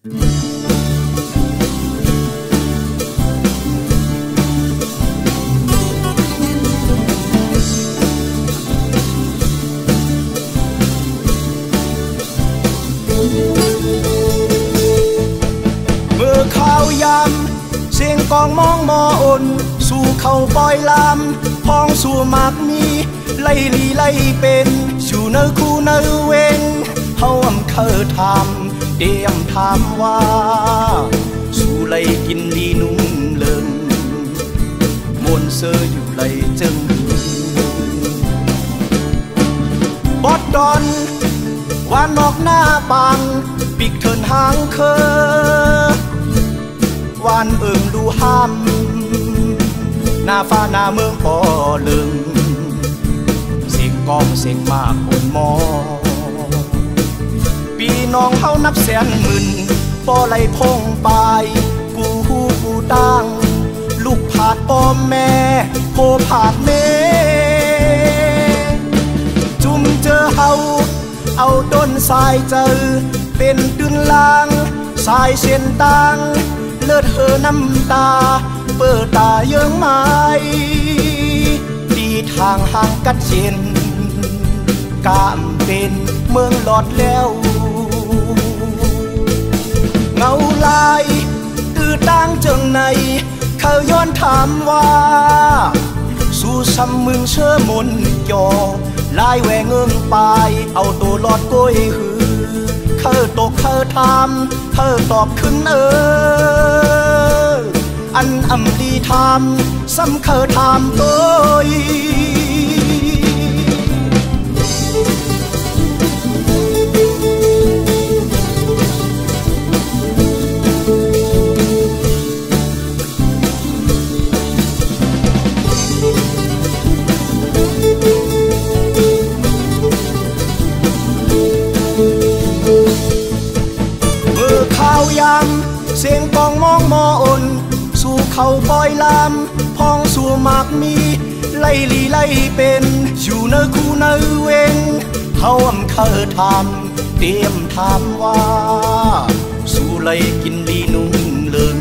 ข้าวยำเสียงกองมองมออ่นสู่เขาปล่อยลำพองสู่มากมีไล่ลีไล่เป็นสู่เนื้อคู่เนื้อเวงเฮาเคยทำเดียมถามว่าสู่ไล่กินดีนุ่มเลินมวนเซออยู่ไล่จึงบอดดอนว่านอกหน้าปังปิกเทินหางเคอวานเอิงดูห้ามหน้าฟ้าหน้าเมืองปอลึงเสียงกองเสียงมากคนมอปีน้องเฮานับแสนหมื่นปอไหลพงปลายกูฮูกูตั้งลูกผาดปอมแม่โพผาดเมจุ่มเจอเฮาเอาต้นสายเจอเป็นดึนลางสายเส้นตังเลือดเฮน้ำตาเปิดตาเยิ้งไม้ดีทางห่างกัดเย็นกามเป็นเมืองหลอดแล้วเงาลายตื้อตั้งจังในเขาย้อนถามว่าสู่ซ้ำมึงเชื่อมนยอลายแหวงเงิงปายเอาตัวหลอดก้อยหือเขาตกเขาทำเขาตอบขึ้นอันอำลีทำซ้ำเขาทำตัวข้าวยำเสียงกองมองมออ่นสู่เขาปล่อยลำพองสู่มากมีไล่ลีไล่เป็นอยู่เนื้อคู่เนื้อเวงเฮาเคยทำเตรียมถามว่าสู่ไล่กินลีนุ่งเลิง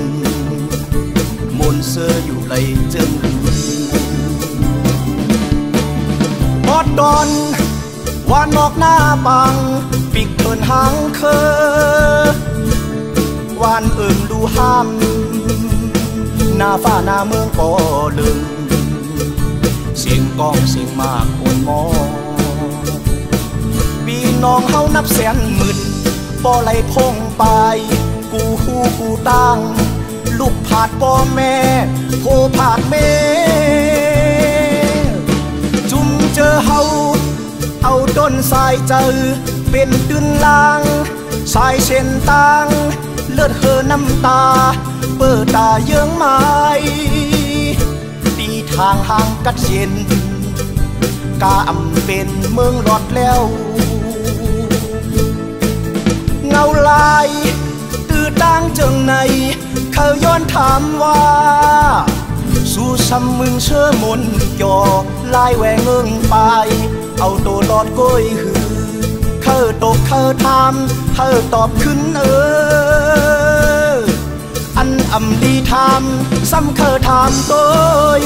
มนเสืออยู่ไล่จึงบอดดอนวานนอกหน้าปังปิกเทินหางเคอวานเอิงดูห้ามหน้าฟ้าหน้าเมืองปอลึงเสียงกองเสียงมากคนมอปีน้องเฮานับแสนหมื่นปอไหลพงปลายกูฮูกูตั้งลูกผาดปอแม่โพผาดเมจุ่มเจอเฮาเอาต้นสายเจอเป็นดึนลางสายเส้นตังเลือดเฮน้ำตาเปิดตาเยิ้งไม้ตีทางห่างกัดเย็นกาอำเป็นเมืองหลอดแล้วเงาลายตื้อตั้งจังในเขาย้อนถามว่าสู่ซ้ำมึงเชื่อมนยอลายแหวงเงิงไปเอาตัวหลอดก้อยหือเขาตกเขาทำเขาตอบขึ้นอันอำลีทำซ้ำเคยทำตัว